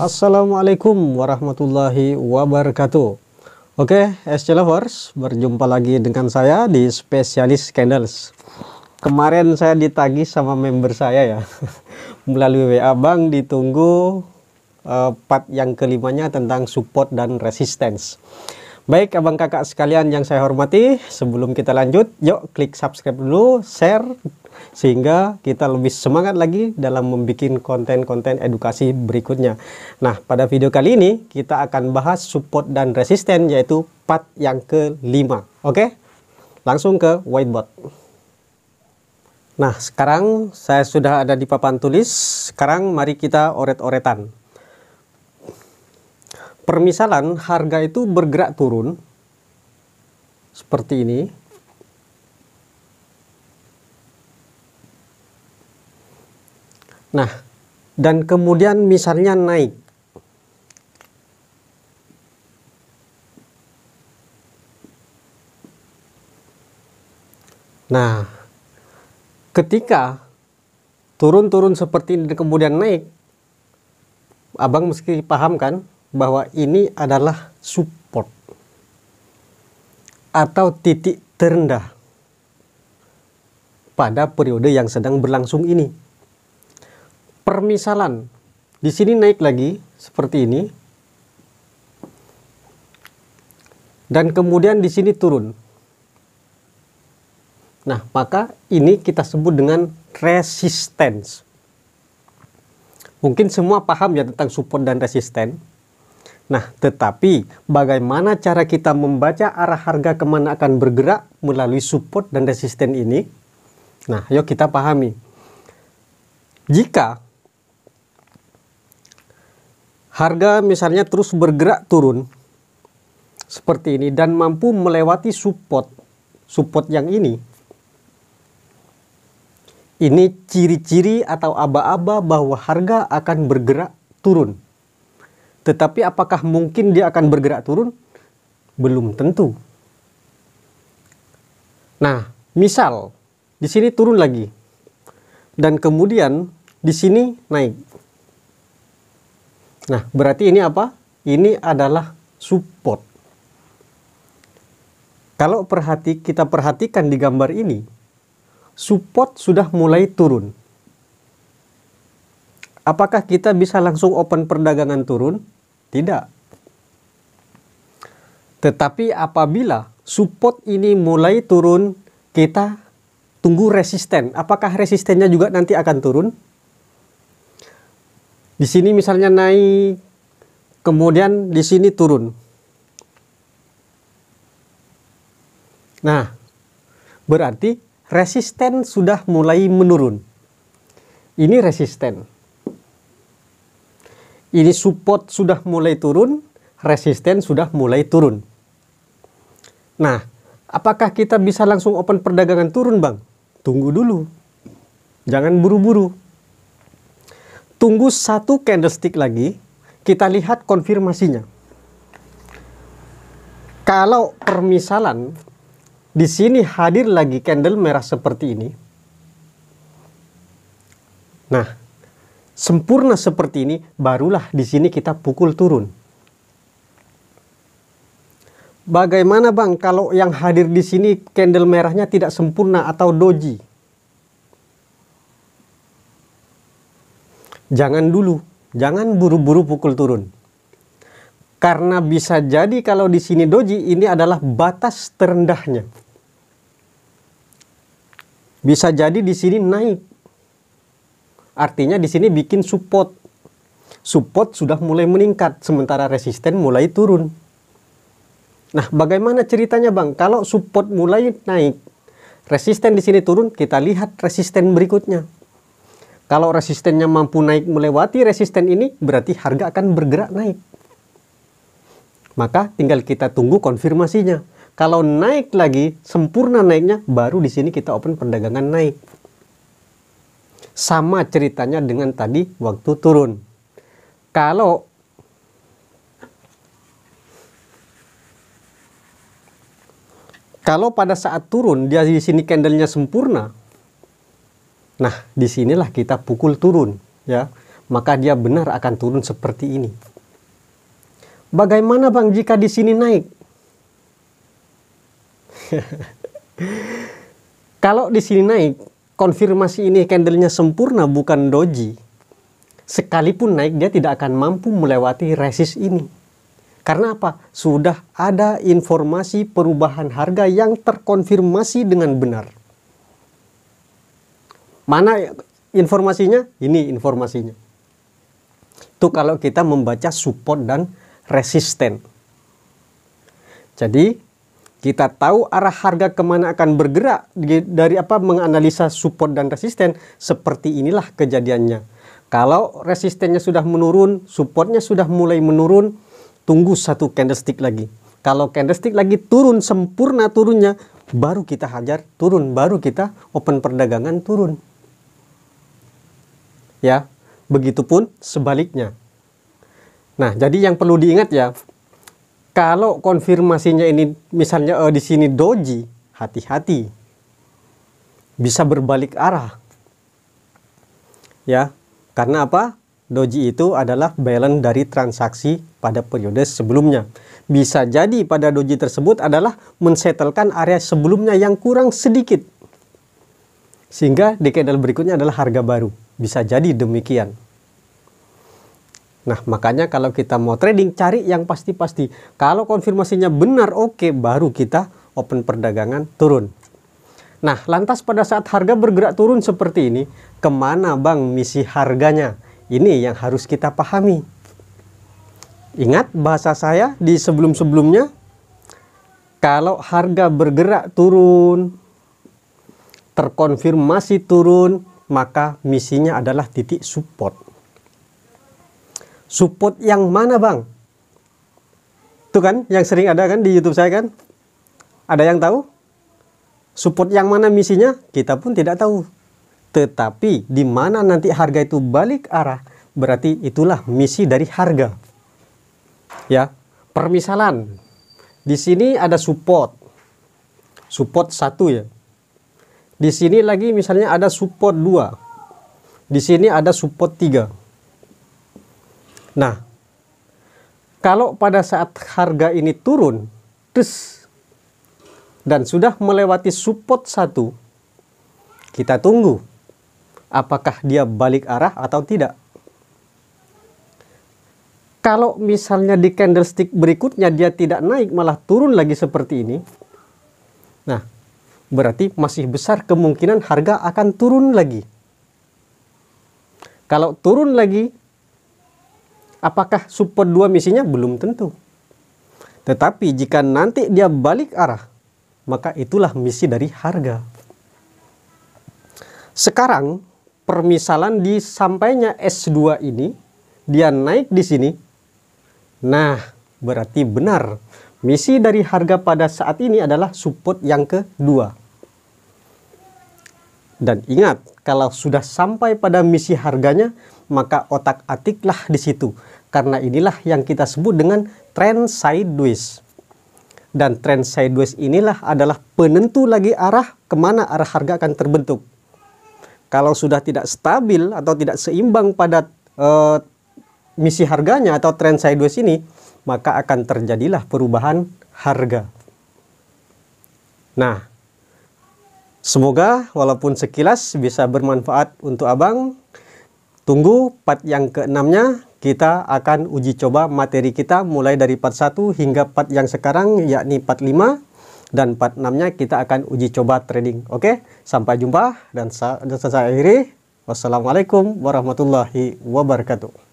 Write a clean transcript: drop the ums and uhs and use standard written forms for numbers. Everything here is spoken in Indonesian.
Assalamualaikum warahmatullahi wabarakatuh. Oke, SC Lovers, berjumpa lagi dengan saya di Spesialis Candles. Kemarin saya ditagih sama member saya ya melalui WA, Bang, ditunggu part yang kelimanya tentang support dan resistance. Baik abang kakak sekalian yang saya hormati, sebelum kita lanjut, yuk klik subscribe dulu, share, sehingga kita lebih semangat lagi dalam membuat konten-konten edukasi berikutnya. Nah, pada video kali ini kita akan bahas support dan resisten, yaitu part yang kelima. Oke, langsung ke whiteboard. Nah, sekarang saya sudah ada di papan tulis. Sekarang mari kita oret-oretan. Permisalan harga itu bergerak turun seperti ini. Nah, dan kemudian misalnya naik. Nah, ketika turun-turun seperti ini dan kemudian naik, abang mesti paham kan bahwa ini adalah support atau titik terendah pada periode yang sedang berlangsung ini. Permisalan di sini naik lagi seperti ini dan kemudian di sini turun. Nah, maka ini kita sebut dengan resistance. Mungkin semua paham ya tentang support dan resisten. Nah, tetapi bagaimana cara kita membaca arah harga kemana akan bergerak melalui support dan resisten ini? Nah, yuk kita pahami. Jika harga misalnya terus bergerak turun seperti ini dan mampu melewati support yang ini ciri-ciri atau aba-aba bahwa harga akan bergerak turun. Tetapi apakah mungkin dia akan bergerak turun? Belum tentu. Nah, misal di sini turun lagi dan kemudian di sini naik. Nah, berarti ini apa? Ini adalah support. Kalau kita perhatikan di gambar ini, support sudah mulai turun. Apakah kita bisa langsung open perdagangan turun? Tidak. Tetapi apabila support ini mulai turun, kita tunggu resisten. Apakah resistennya juga nanti akan turun? Di sini misalnya naik, kemudian di sini turun. Nah, berarti resisten sudah mulai menurun. Ini resisten. Ini support sudah mulai turun, resisten sudah mulai turun. Nah, apakah kita bisa langsung open perdagangan turun, Bang? Tunggu dulu. Jangan buru-buru. Tunggu satu candlestick lagi, kita lihat konfirmasinya. Kalau permisalan di sini hadir lagi candle merah seperti ini. Nah, sempurna seperti ini, barulah di sini kita pukul turun. Bagaimana, Bang, kalau yang hadir di sini candle merahnya tidak sempurna atau doji? Jangan dulu, jangan buru-buru pukul turun. Karena bisa jadi kalau di sini doji, ini adalah batas terendahnya. Bisa jadi di sini naik. Artinya di sini bikin support. Support sudah mulai meningkat, sementara resisten mulai turun. Nah, bagaimana ceritanya, Bang? Kalau support mulai naik, resisten di sini turun, kita lihat resisten berikutnya. Kalau resistennya mampu naik melewati resisten ini, berarti harga akan bergerak naik. Maka tinggal kita tunggu konfirmasinya. Kalau naik lagi, sempurna naiknya, baru di sini kita open perdagangan naik. Sama ceritanya dengan tadi waktu turun. Kalau pada saat turun dia di sini candlenya sempurna, nah disinilah kita pukul turun, ya. maka dia benar akan turun seperti ini. Bagaimana Bang jika di sini naik? Kalau di sini naik, konfirmasi ini candlenya sempurna bukan doji. Sekalipun naik dia tidak akan mampu melewati resist ini. Karena apa? Sudah ada informasi perubahan harga yang terkonfirmasi dengan benar. Mana informasinya? Ini informasinya. Itu kalau kita membaca support dan resisten. Jadi kita tahu arah harga kemana akan bergerak dari menganalisa support dan resisten. Seperti inilah kejadiannya. Kalau resistennya sudah menurun, supportnya sudah mulai menurun, tunggu satu candlestick lagi. Kalau candlestick lagi turun, sempurna turunnya, baru kita hajar turun, baru kita open perdagangan turun. Ya, begitupun sebaliknya. Nah, jadi yang perlu diingat ya, kalau konfirmasinya ini misalnya di sini doji, hati-hati, bisa berbalik arah. Ya, karena apa? Doji itu adalah balance dari transaksi pada periode sebelumnya. Bisa jadi pada doji tersebut adalah mensetelkan area sebelumnya yang kurang sedikit. Sehingga di candle berikutnya adalah harga baru. Bisa jadi demikian. Nah, makanya kalau kita mau trading, cari yang pasti-pasti. Kalau konfirmasinya benar, oke, baru kita open perdagangan turun. Nah, lantas pada saat harga bergerak turun seperti ini, kemana Bang misi harganya? Ini yang harus kita pahami. Ingat bahasa saya di sebelum-sebelumnya, kalau harga bergerak turun, terkonfirmasi turun, maka misinya adalah titik support. Support yang mana Bang? Itu kan yang sering ada kan di YouTube saya kan? Ada yang tahu? Support yang mana misinya? Kita pun tidak tahu. Tetapi di mana nanti harga itu balik arah, berarti itulah misi dari harga. Ya, permisalan di sini ada support. Support 1 ya. Di sini lagi misalnya ada support 2. Di sini ada support 3. Nah, kalau pada saat harga ini turun, dan sudah melewati support 1, kita tunggu apakah dia balik arah atau tidak. Kalau misalnya di candlestick berikutnya dia tidak naik, malah turun lagi seperti ini, nah berarti masih besar kemungkinan harga akan turun lagi. Kalau turun lagi, apakah support 2 misinya? Belum tentu. Tetapi jika nanti dia balik arah, maka itulah misi dari harga. Sekarang permisalan di sampainya S2 ini, dia naik di sini. Nah, berarti benar misi dari harga pada saat ini adalah support yang kedua. Dan ingat, kalau sudah sampai pada misi harganya, maka otak-atiklah di situ. Karena inilah yang kita sebut dengan trend sideways. Dan trend sideways inilah adalah penentu lagi arah kemana arah harga akan terbentuk. Kalau sudah tidak stabil atau tidak seimbang pada misi harganya atau trend sideways ini, maka akan terjadilah perubahan harga. Nah, semoga walaupun sekilas bisa bermanfaat untuk Abang. Tunggu part yang ke-6-nya, kita akan uji coba materi kita mulai dari part 1 hingga part yang sekarang, yakni part 5. Dan part 6-nya kita akan uji coba trading. Oke, sampai jumpa dan saya akhiri. Wassalamualaikum warahmatullahi wabarakatuh.